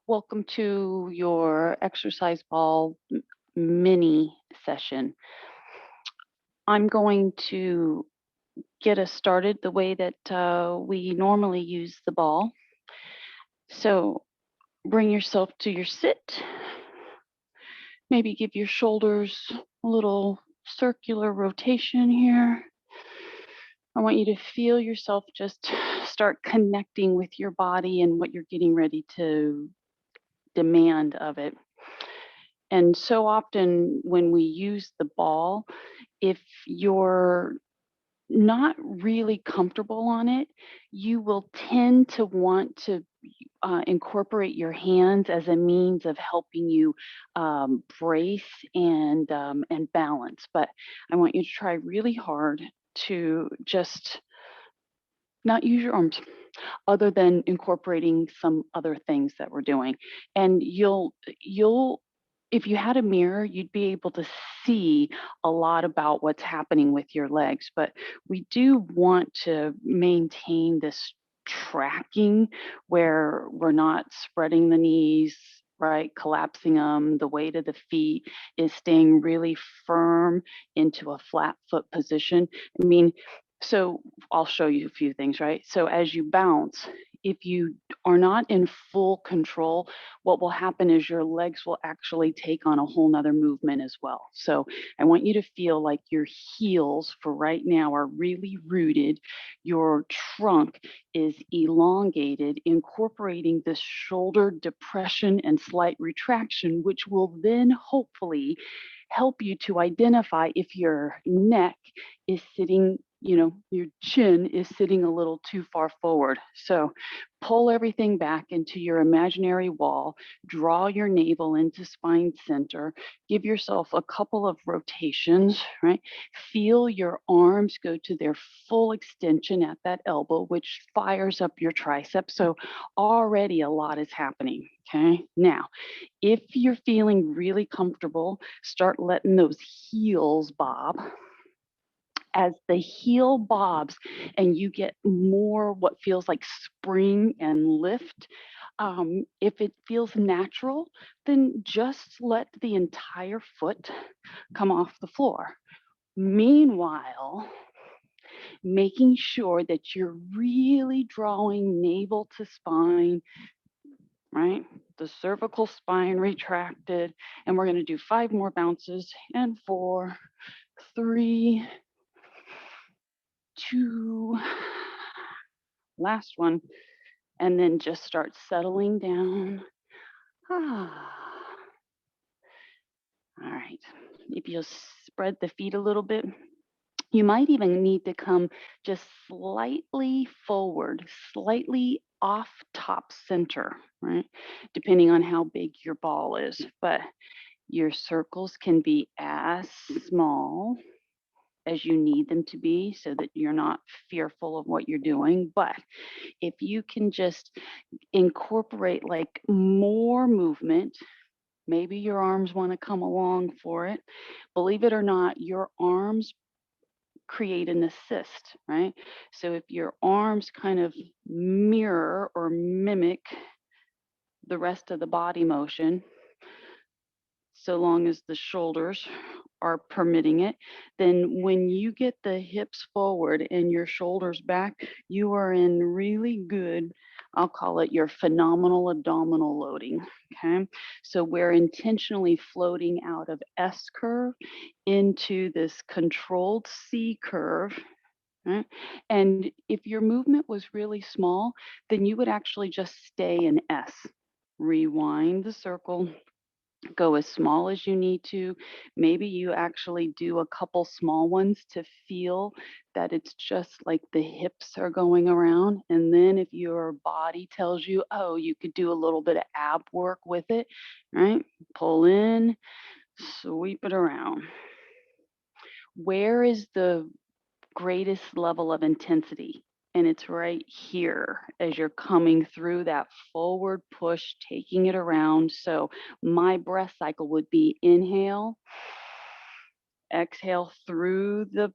Welcome to your exercise ball mini session. I'm going to get us started the way that we normally use the ball. So bring yourself to your sit. Maybe give your shoulders a little circular rotation here. I want you to feel yourself just start connecting with your body and what you're getting ready to demand of it. And so often when we use the ball, if you're not really comfortable on it, you will tend to want to incorporate your hands as a means of helping you brace and balance. But I want you to try really hard to just not use your arms other than incorporating some other things that we're doing. And you'll if you had a mirror, you'd be able to see a lot about what's happening with your legs. But we do want to maintain this tracking where we're not spreading the knees, right? Collapsing them. The weight of the feet is staying really firm into a flat foot position. I mean, so I'll show you a few things, right? So as you bounce, if you are not in full control, what will happen is your legs will actually take on a whole nother movement as well. So I want you to feel like your heels for right now are really rooted. Your trunk is elongated, incorporating the shoulder depression and slight retraction, which will then hopefully help you to identify if your neck is sitting, your chin is sitting a little too far forward. So pull everything back into your imaginary wall, draw your navel into spine center, give yourself a couple of rotations, right? Feel your arms go to their full extension at that elbow, which fires up your triceps. So already a lot is happening. Okay. Now, if you're feeling really comfortable, start letting those heels bob. As the heel bobs and you get more what feels like spring and lift, if it feels natural, then just let the entire foot come off the floor. Meanwhile, making sure that you're really drawing navel to spine, right? The cervical spine retracted. And we're going to do 5 more bounces and 4, 3, 2, last one, and then just start settling down. Ah. All right. If you spread the feet a little bit, you might even need to come just slightly forward, slightly off top center, right? Depending on how big your ball is. But your circles can be as small as you need them to be so that you're not fearful of what you're doing. But if you can just incorporate like more movement, maybe your arms want to come along for it. Believe it or not, your arms create an assist, right? So if your arms kind of mirror or mimic the rest of the body motion, so long as the shoulders are permitting it, then when you get the hips forward and your shoulders back, you are in really good, I'll call it your phenomenal abdominal loading. Okay. So we're intentionally floating out of S curve into this controlled C curve. Right? And if your movement was really small, then you would actually just stay in S. Rewind the circle, go as small as you need to. Maybe you actually do a couple small ones to feel that it's just like the hips are going around. And then if your body tells you, oh, you could do a little bit of ab work with it, right? Pull in, sweep it around. Where is the greatest level of intensity? And it's right here as you're coming through that forward push, taking it around. So my breath cycle would be inhale, exhale through the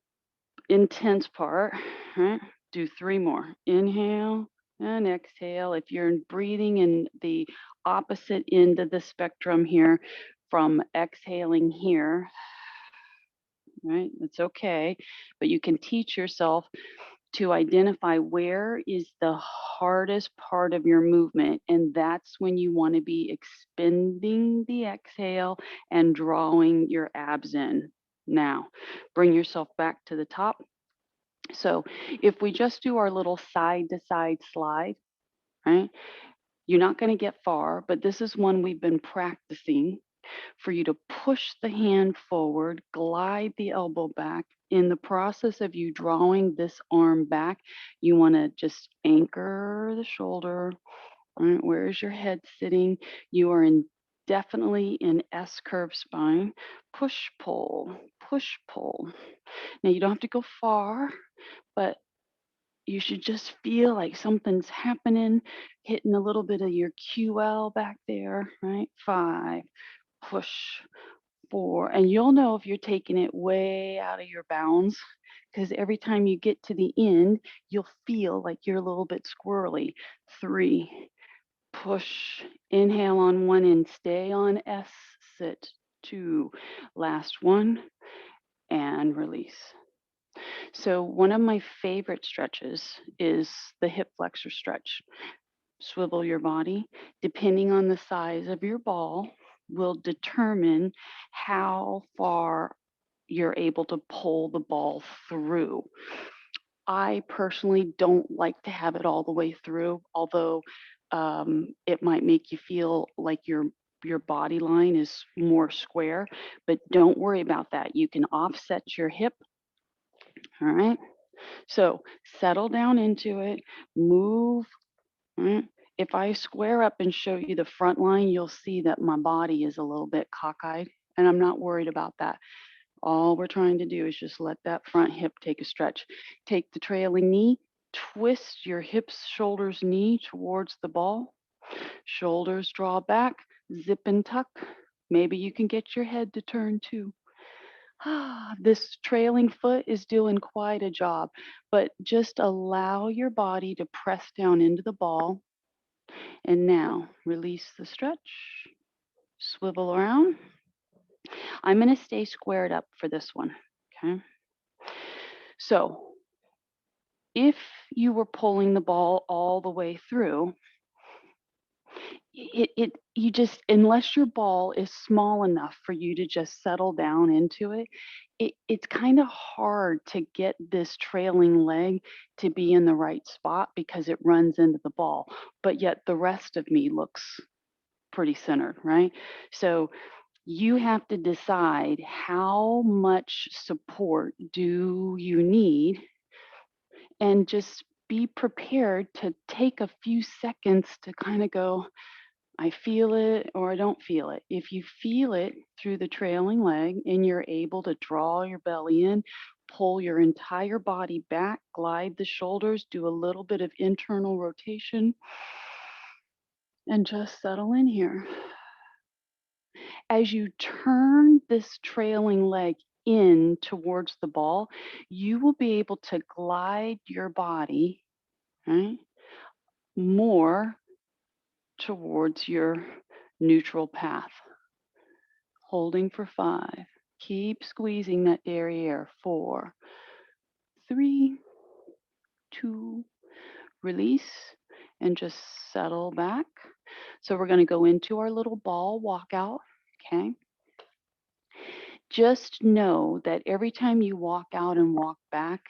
intense part, right? Do 3 more. Inhale, And exhale. If you're breathing in the opposite end of the spectrum here from exhaling here, right? That's okay. But you can teach yourself to identify where is the hardest part of your movement. And that's when you want to be expending the exhale and drawing your abs in. Now, bring yourself back to the top. So, if we just do our little side to side slide, right? You're not going to get far, but this is one we've been practicing for you to push the hand forward, glide the elbow back. In the process of you drawing this arm back, you want to just anchor the shoulder. Right? Where is your head sitting? You are in definitely in S curve spine. Push, pull, push, pull. Now you don't have to go far, but you should just feel like something's happening, hitting a little bit of your QL back there, right? 5, push, 4. And you'll know if you're taking it way out of your bounds because every time you get to the end, you'll feel like you're a little bit squirrely. 3, push, inhale on one end, stay on S, sit. 2, last one, and release. So, one of my favorite stretches is the hip flexor stretch. Swivel your body. Depending on the size of your ball, will determine how far you're able to pull the ball through. I personally don't like to have it all the way through, although it might make you feel like your body line is more square, but don't worry about that. You can offset your hip, all right? So settle down into it, move. Right? If I square up and show you the front line, you'll see that my body is a little bit cockeyed, and I'm not worried about that. All we're trying to do is just let that front hip take a stretch. Take the trailing knee, twist your hips, shoulders, knee towards the ball. Shoulders draw back, zip and tuck. Maybe you can get your head to turn too. This trailing foot is doing quite a job, but just allow your body to press down into the ball. And now release the stretch, swivel around. I'm going to stay squared up for this one. Okay. So if you were pulling the ball all the way through, you just, unless your ball is small enough for you to just settle down into it, it's kind of hard to get this trailing leg to be in the right spot because it runs into the ball. But yet the rest of me looks pretty centered, right? So you have to decide how much support do you need and just be prepared to take a few seconds to kind of go, I feel it or I don't feel it. If you feel it through the trailing leg and you're able to draw your belly in, pull your entire body back, glide the shoulders, do a little bit of internal rotation, and just settle in here. As you turn this trailing leg in towards the ball, you will be able to glide your body, right, more towards your neutral path. Holding for 5. Keep squeezing that derriere. 4, 3, 2, release, and just settle back. So we're going to go into our little ball walkout. Okay. Just know that every time you walk out and walk back,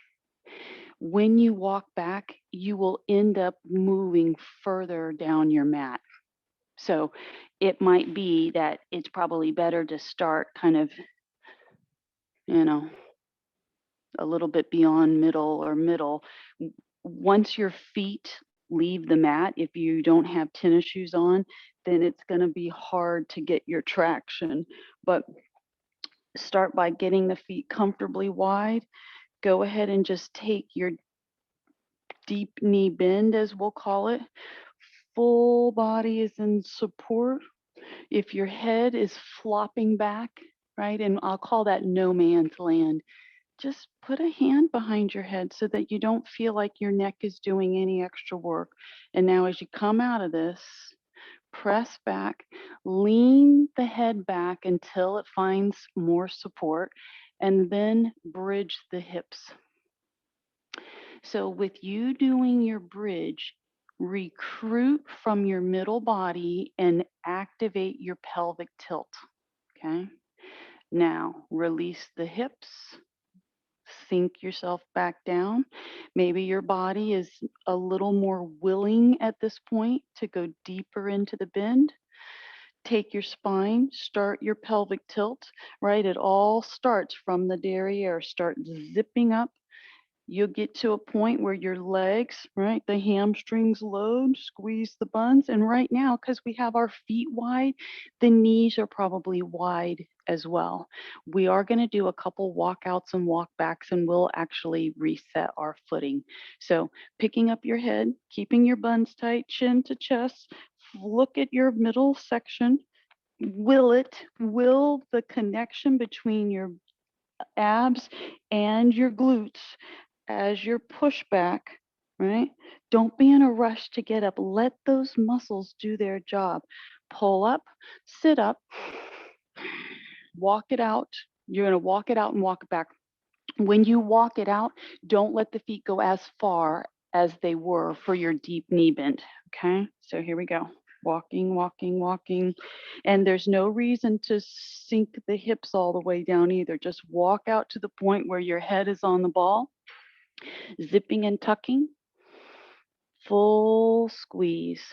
when you walk back, you will end up moving further down your mat. So it might be that it's probably better to start kind of, you know, a little bit beyond middle or middle. Once your feet leave the mat, if you don't have tennis shoes on, then it's going to be hard to get your traction. But start by getting the feet comfortably wide. Go ahead and just take your deep knee bend, as we'll call it. Full body is in support. If your head is flopping back, right, and I'll call that no man's land, just put a hand behind your head so that you don't feel like your neck is doing any extra work. And now, as you come out of this, press back, lean the head back until it finds more support, and then bridge the hips. So, with you doing your bridge, recruit from your middle body and activate your pelvic tilt. Okay. Now, release the hips, sink yourself back down. Maybe your body is a little more willing at this point to go deeper into the bend. Take your spine, start your pelvic tilt, right? It all starts from the derriere. Start zipping up. You'll get to a point where your legs, right, the hamstrings load, squeeze the buns. And right now, because we have our feet wide, the knees are probably wide as well. We are going to do a couple walkouts and walkbacks, and we'll actually reset our footing. So picking up your head, keeping your buns tight, chin to chest, look at your middle section. Will the connection between your abs and your glutes as your pushback, right? Don't be in a rush to get up. Let those muscles do their job. Pull up, sit up, walk it out. You're going to walk it out and walk it back. When you walk it out, don't let the feet go as far as they were for your deep knee bend. Okay, so here we go. Walking, walking, walking. And there's no reason to sink the hips all the way down either. Just walk out to the point where your head is on the ball, zipping and tucking, full squeeze.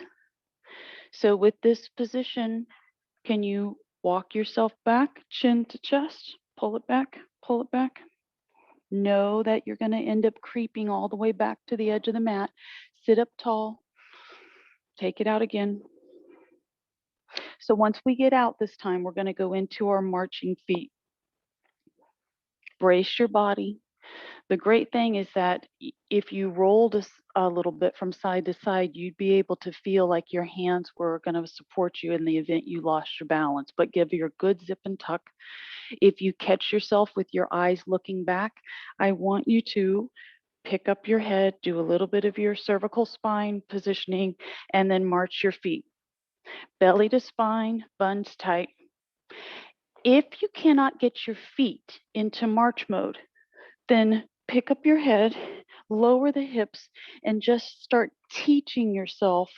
So with this position, can you walk yourself back, chin to chest, pull it back, pull it back? Know that you're going to end up creeping all the way back to the edge of the mat. Sit up tall, take it out again. So once we get out this time, we're going to go into our marching feet. Brace your body. The great thing is that if you rolled a little bit from side to side, you'd be able to feel like your hands were going to support you in the event you lost your balance. But give your good zip and tuck. If you catch yourself with your eyes looking back, I want you to pick up your head, do a little bit of your cervical spine positioning, and then march your feet. Belly to spine, buns tight. If you cannot get your feet into march mode, then pick up your head, lower the hips, and just start teaching yourself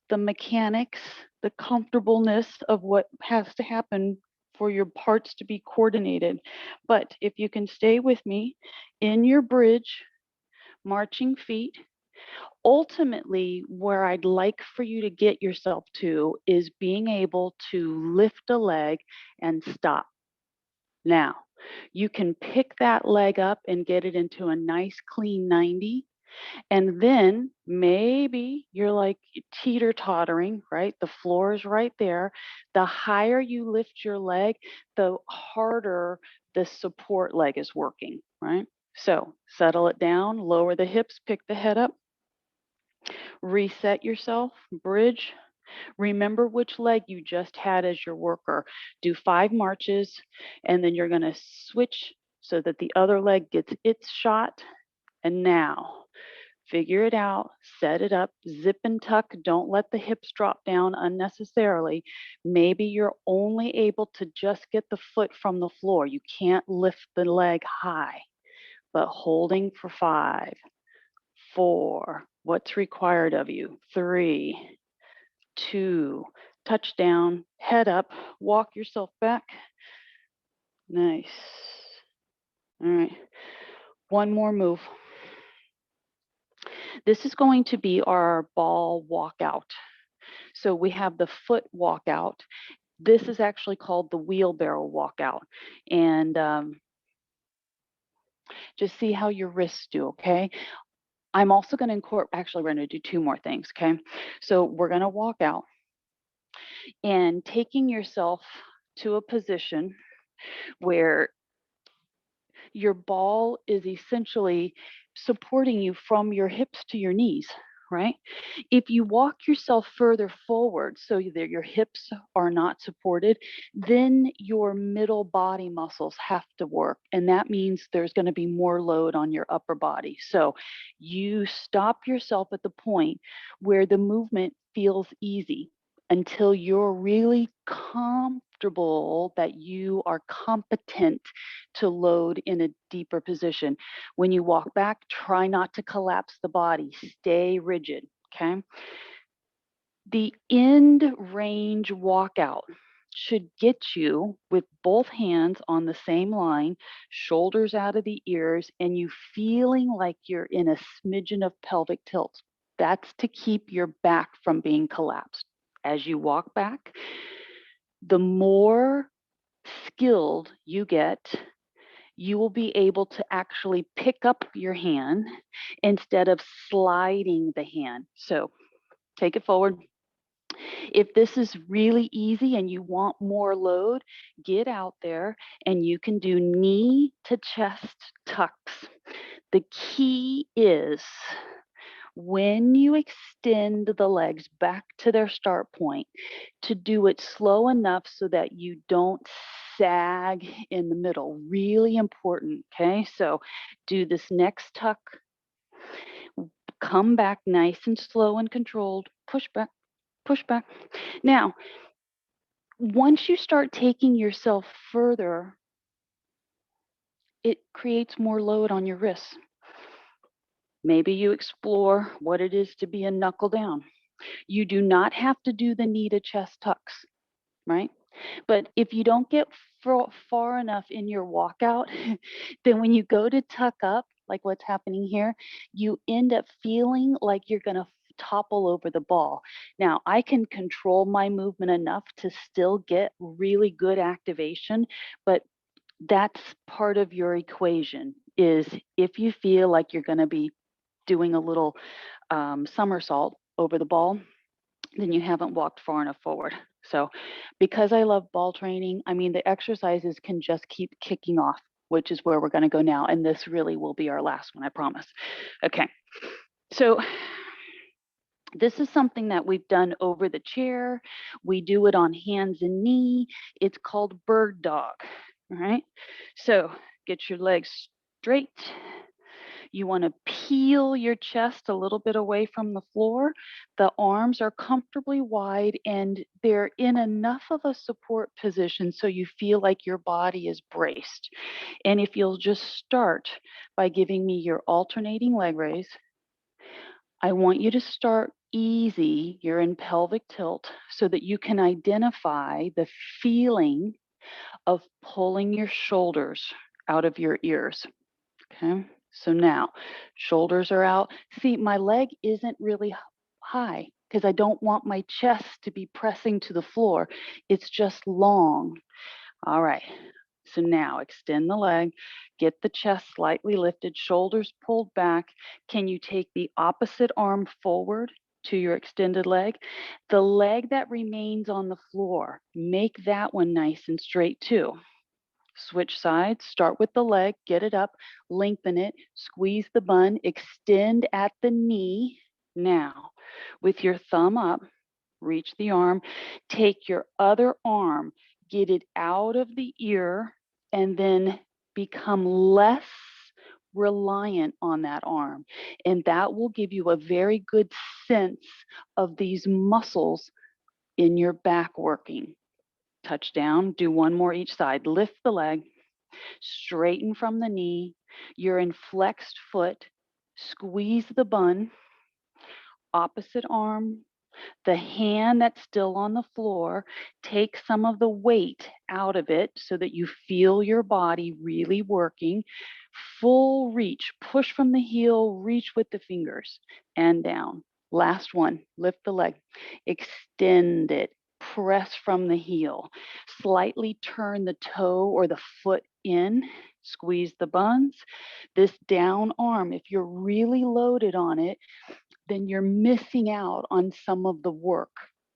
the mechanics, the comfortableness of what has to happen for your parts to be coordinated. But if you can stay with me in your bridge, marching feet, ultimately, where I'd like for you to get yourself to is being able to lift a leg and stop. Now, you can pick that leg up and get it into a nice clean 90. And then maybe you're like teeter tottering, right? The floor is right there. The higher you lift your leg, the harder the support leg is working, right? So settle it down, lower the hips, pick the head up, reset yourself, bridge. Remember which leg you just had as your worker. Do 5 marches, and then you're going to switch so that the other leg gets its shot. And now, figure it out, set it up, zip and tuck. Don't let the hips drop down unnecessarily. Maybe you're only able to just get the foot from the floor. You can't lift the leg high, but holding for 5, 4, what's required of you? 3, 2, touchdown, head up, walk yourself back. Nice. All right. One more move. This is going to be our ball walkout. So we have the foot walkout. This is actually called the wheelbarrow walkout. And just see how your wrists do, okay? I'm also going to incorporate, actually, we're going to do 2 more things, okay? So we're going to walk out and taking yourself to a position where your ball is essentially supporting you from your hips to your knees. right? If you walk yourself further forward so that your hips are not supported, then your middle body muscles have to work. And that means there's going to be more load on your upper body. So you stop yourself at the point where the movement feels easy until you're really comfortable that you are competent to load in a deeper position. When you walk back, try not to collapse the body. Stay rigid, okay? The end range walkout should get you with both hands on the same line, shoulders out of the ears, and you feeling like you're in a smidgen of pelvic tilt. That's to keep your back from being collapsed. As you walk back, the more skilled you get, you will be able to actually pick up your hand instead of sliding the hand. So take it forward. If this is really easy and you want more load, get out there and you can do knee to chest tucks. The key is when you extend the legs back to their start point, to do it slow enough so that you don't sag in the middle. Really important, okay? So do this next tuck, come back nice and slow and controlled, push back, push back. Now, once you start taking yourself further, it creates more load on your wrists. Maybe you explore what it is to be a knuckle down. You do not have to do the knee to chest tucks, right? But if you don't get far enough in your walkout, then when you go to tuck up, like what's happening here, you end up feeling like you're going to topple over the ball. Now, I can control my movement enough to still get really good activation, but that's part of your equation is if you feel like you're going to be doing a little somersault over the ball, then you haven't walked far enough forward. So because I love ball training, I mean, the exercises can just keep kicking off, which is where we're going to go now. And this really will be our last one, I promise. Okay. So this is something that we've done over the chair. We do it on hands and knee. It's called bird dog. All right. So get your legs straight. You want to peel your chest a little bit away from the floor. The arms are comfortably wide and they're in enough of a support position so you feel like your body is braced. And if you'll just start by giving me your alternating leg raise, I want you to start easy. You're in pelvic tilt so that you can identify the feeling of pulling your shoulders out of your ears. Okay. So now shoulders are out. See, my leg isn't really high because I don't want my chest to be pressing to the floor. It's just long. All right. So now extend the leg, get the chest slightly lifted, shoulders pulled back. Can you take the opposite arm forward to your extended leg? The leg that remains on the floor, make that one nice and straight too. Switch sides, start with the leg, get it up, lengthen it, squeeze the bun, extend at the knee. Now, with your thumb up, reach the arm, take your other arm, get it out of the ear, and then become less reliant on that arm. And that will give you a very good sense of these muscles in your back working. Touch down, do one more each side. Lift the leg, straighten from the knee. You're in flexed foot. Squeeze the bun, opposite arm. The hand that's still on the floor, take some of the weight out of it so that you feel your body really working. Full reach, push from the heel, reach with the fingers and down. Last one, lift the leg, extend it, press from the heel, slightly turn the toe or the foot in, squeeze the buns. This down arm, if you're really loaded on it, then you're missing out on some of the work.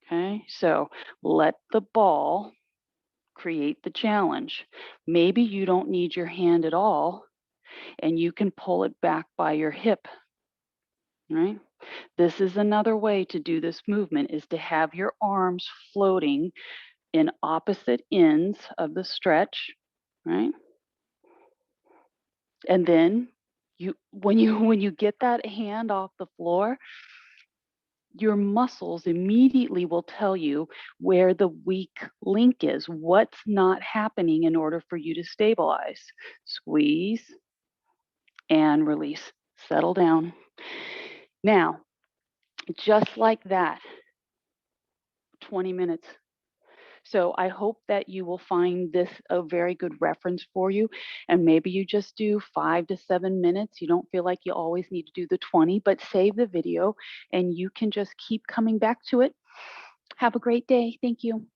Okay, so let the ball create the challenge. Maybe you don't need your hand at all and you can pull it back by your hip, right? This is another way to do this movement is to have your arms floating in opposite ends of the stretch, right? And then when you get that hand off the floor, your muscles immediately will tell you where the weak link is, what's not happening in order for you to stabilize. Squeeze and release. Settle down. Now, just like that, 20 minutes. So I hope that you will find this a very good reference for you. And maybe you just do 5 to 7 minutes. You don't feel like you always need to do the 20, but save the video and you can just keep coming back to it. Have a great day. Thank you.